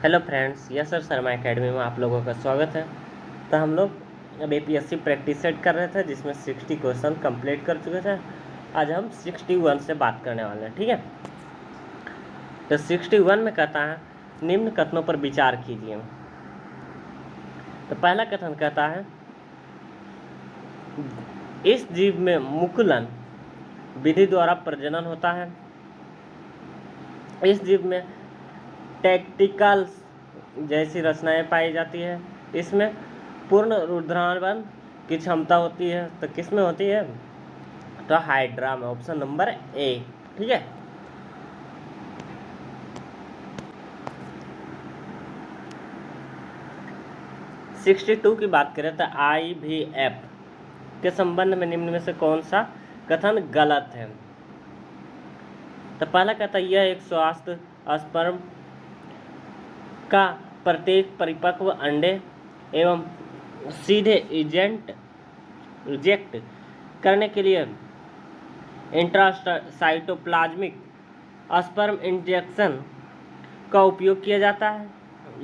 Hello friends, yes sir Sharma academy में आप लोगों का स्वागत है। तो हम लोग अब एपीएससी प्रैक्टिस सेट कर रहे थे जिसमें 60 क्वेश्चन कंप्लीट कर चुके थे। आज हम 61 से बात करने वाले हैं, ठीक है। तो 61 में कहता है निम्न कथनों पर विचार कीजिए। तो पहला कथन कहता है इस जीव में मुकुलन विधि द्वारा प्रजनन होता है। इस जीव में टेक्टिकल जैसी रचनाएं पाई जाती है। इसमें पूर्ण रुद्रावन की क्षमता होती है। तो किस में होती है? तो हाइड्रा में, ऑप्शन नंबर ए, ठीक है। सिक्सटी 62 की बात करें तो IVF के संबंध में निम्न में से कौन सा कथन गलत है? तो पहला कहता है यह एक स्वास्थ्य स्पर्म का प्रत्येक परिपक्व अंडे एवं सीधे रिजेक्ट करने के लिए इंट्रासाइटोप्लाज्मिक स्पर्म इंजेक्शन का उपयोग किया जाता है।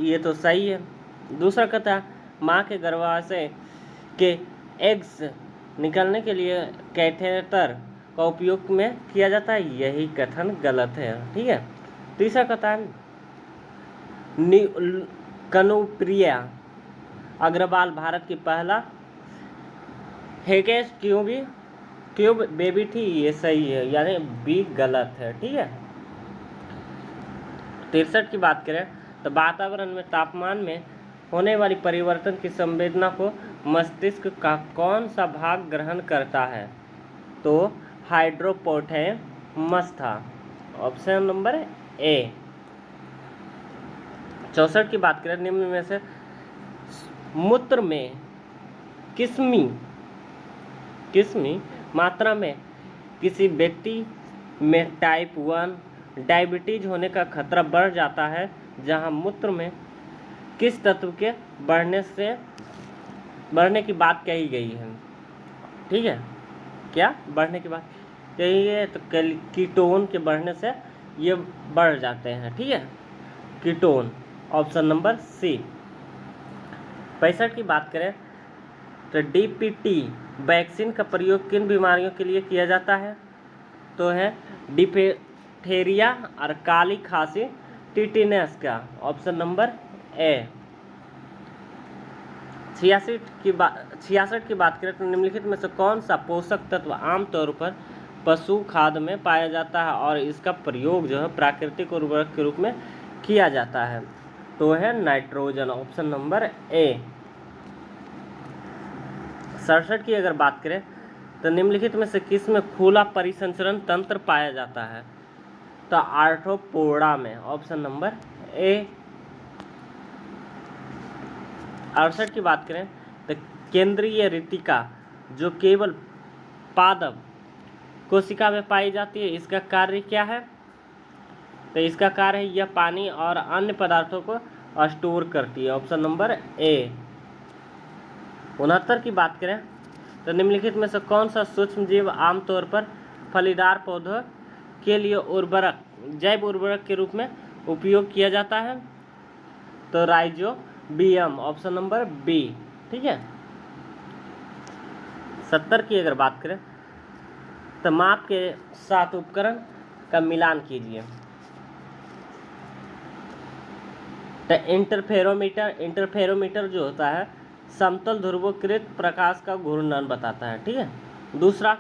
ये तो सही है। दूसरा कहता है माँ के गर्भाशय के एग्स निकलने के लिए कैथेटर का उपयोग में किया जाता है। यही कथन गलत है, ठीक है। तीसरा कहता है कनुप्रिया अग्रवाल भारत की पहला हेकेस क्यूब बेबी थी। ये सही है, यानी बी गलत है, ठीक है। 63 की बात करें तो वातावरण में तापमान में होने वाली परिवर्तन की संवेदना को मस्तिष्क का कौन सा भाग ग्रहण करता है? तो हाइड्रोपोटैमस था, ऑप्शन नंबर ए। 64 की बात करें निम्न में से मूत्र में किस्मी मात्रा में किसी व्यक्ति में टाइप 1 डायबिटीज होने का खतरा बढ़ जाता है जहां मूत्र में किस तत्व के बढ़ने की बात कही गई है? ठीक है, क्या बढ़ने की बात कही है? तो कीटोन के बढ़ने से ये बढ़ जाते हैं, ठीक है, कीटोन, ऑप्शन नंबर सी। 65 की बात करें तो DPT वैक्सीन का प्रयोग किन बीमारियों के लिए किया जाता है? तो है डिप्थेरिया और काली खांसी टिटेनस का, ऑप्शन नंबर ए। 66 की बात करें तो निम्नलिखित में से कौन सा पोषक तत्व आमतौर पर पशु खाद्य में पाया जाता है और इसका प्रयोग जो है प्राकृतिक उर्वरक के रूप में किया जाता है? तो है नाइट्रोजन, ऑप्शन नंबर ए। 67 की अगर बात करें तो निम्नलिखित में से किस में खुला परिसंचरण तंत्र पाया जाता है? तो आर्थ्रोपोडा में, ऑप्शन नंबर ए। 68 की बात करें तो केंद्रीय रितिका जो केवल पादप कोशिका में पाई जाती है, इसका कार्य क्या है? तो इसका कार्य है यह पानी और अन्य पदार्थों को स्टोर करती है, ऑप्शन नंबर ए। 69 की बात करें तो निम्नलिखित में से कौन सा सूक्ष्म जीव आमतौर पर फलीदार पौधों के लिए जैव उर्वरक के रूप में उपयोग किया जाता है? तो राइजोबियम, ऑप्शन नंबर बी, ठीक है। 70 की अगर बात करें तो माप के साथ उपकरण का मिलान कीजिए। तो इंटरफेरोमीटर जो होता है समतल ध्रुवीकृत प्रकाश का घूर्णन बताता है, ठीक है। दूसरा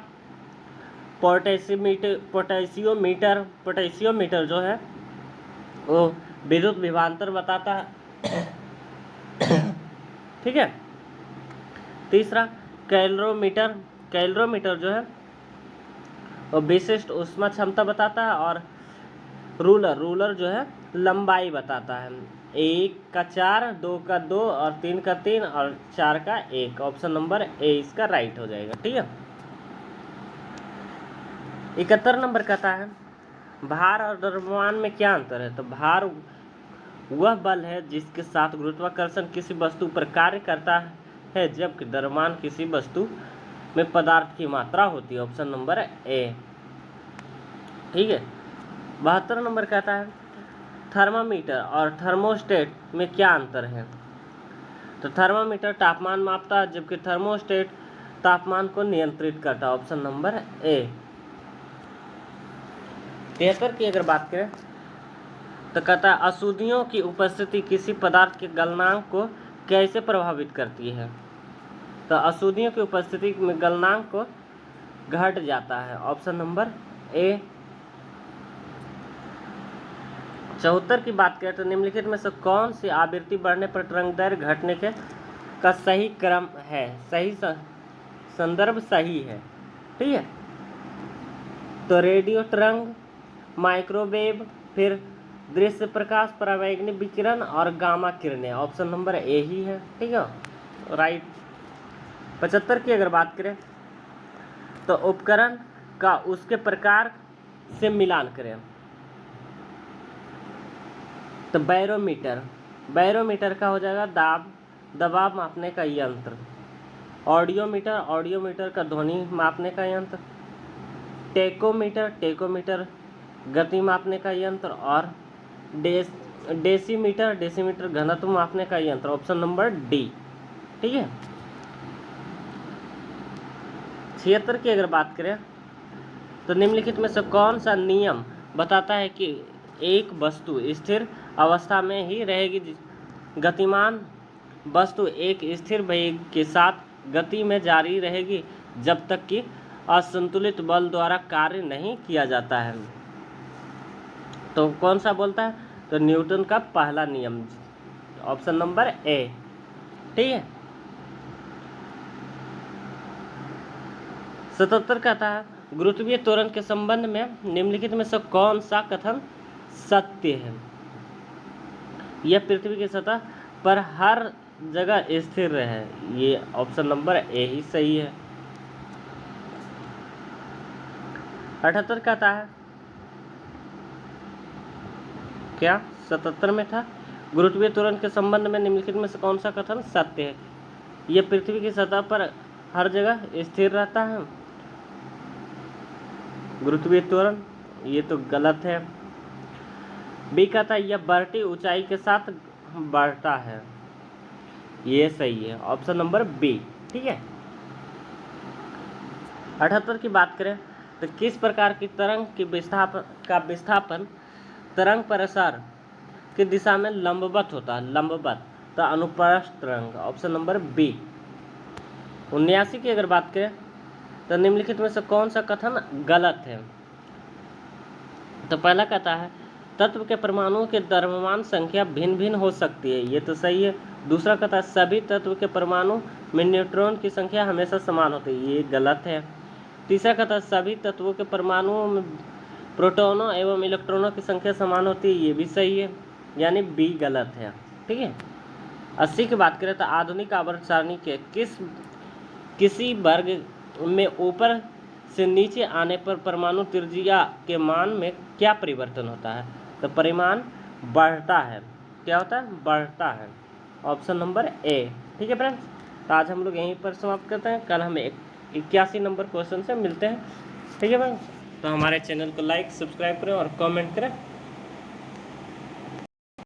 पोटेशियोमीटर जो है वो विद्युत विभवांतर बताता है, ठीक है। तीसरा कैलोरीमीटर जो है वो विशिष्ट ऊष्मा क्षमता बताता है। और रूलर जो है लंबाई बताता है। 1 का 4, 2 का 2 और 3 का 3 और 4 का 1, ऑप्शन नंबर ए इसका राइट हो जाएगा, ठीक है। 71 नंबर कहता है भार और द्रव्यमान में क्या अंतर है? तो भार वह बल है जिसके साथ गुरुत्वाकर्षण किसी वस्तु पर कार्य करता है, जबकि द्रव्यमान किसी वस्तु में पदार्थ की मात्रा होती है, ऑप्शन नंबर ए, ठीक है। 72 नंबर कहता है थर्मामीटर और थर्मोस्टेट में क्या अंतर है? तो थर्मामीटर तापमान मापता है, जबकि थर्मोस्टेट तापमान को नियंत्रित करता है। Option number A. 73 की अगर बात करें तो कहता है अशुद्धियों की उपस्थिति किसी पदार्थ के गलनांक को कैसे प्रभावित करती है? तो अशुद्धियों की उपस्थिति में गलनांक को घट जाता है। Option number A. 74 की बात करें तो निम्नलिखित में से कौन सी आवृत्ति बढ़ने पर तरंगदैर्घ्य घटने के का सही क्रम है, सही संदर्भ सही है? ठीक है, तो रेडियो तरंग, माइक्रोवेव, फिर दृश्य प्रकाश, परावैंगनिक विकिरण और गामा किरणें। ऑप्शन नंबर ए ही है। ठीक है, राइट। 75 की अगर बात करें तो उपकरण का उसके प्रकार से मिलान करें। तो बैरोमीटर का हो जाएगा दबाव मापने का यंत्र। ऑडियोमीटर का ध्वनि मापने का यंत्र। टेकोमीटर गति मापने का यंत्र। और डेसीमीटर घनत्व मापने का यंत्र। Option number D. ठीक है। 76 की अगर बात करें तो निम्नलिखित में से कौन सा नियम बताता है कि एक वस्तु स्थिर अवस्था में ही रहेगी? गतिमान वस्तु एक स्थिर वेग के साथ गति में जारी रहेगी जब तक कि असंतुलित बल द्वारा कार्य नहीं किया जाता है। तो कौन सा बोलता है? तो न्यूटन का पहला नियम। Option number A. ठीक है। 77 कहता है गुरुत्वीय त्वरण के संबंध में निम्नलिखित में से कौन सा कथन सत्य है? यह पृथ्वी की सतह पर हर जगह स्थिर है। ये ऑप्शन नंबर ए ही सही है। 78 कहता है क्या 77 में था? गुरुत्वीय त्वरण के संबंध में निम्नलिखित में से कौन सा कथन सत्य है? यह पृथ्वी की सतह पर हर जगह स्थिर रहता है। गुरुत्वीय त्वरण, ये तो गलत है। बी कहता है यह बढ़ती ऊंचाई के साथ बढ़ता है। ये सही है। Option number B. ठीक है। 78 की बात करें तो किस प्रकार की तरंग की विस्थापन तरंग प्रसार की दिशा में लंबवत होता है? लंबवत। तो अनुप्रस्थ तरंग। Option number B. 79 की अगर बात करें तो निम्नलिखित में से कौन सा कथन गलत है? तो पहला कहता है तत्व के परमाणुओं के द्रव्यमान संख्या भिन्न भिन्न हो सकती है। ये तो सही है। दूसरा कहता है सभी तत्व के परमाणु में न्यूट्रॉन की संख्या हमेशा समान होती है। ये गलत है। तीसरा कहता है सभी तत्वों के परमाणुओं में प्रोटॉनों एवं इलेक्ट्रॉनों की संख्या समान होती है। ये भी सही है, यानी बी गलत है। ठीक है। 80 की बात करें तो आधुनिक आवर्त सारणी के किसी वर्ग में ऊपर से नीचे आने पर परमाणु त्रिज्या के मान में क्या परिवर्तन होता है? तो परिमाण बढ़ता है। क्या होता है? बढ़ता है। Option number A. ठीक है फ्रेंड्स, तो आज हम लोग यहीं पर समाप्त करते हैं। कल हम 81 नंबर क्वेश्चन से मिलते हैं। ठीक है फ्रेंड्स, तो हमारे चैनल को लाइक सब्सक्राइब करें और कमेंट करें।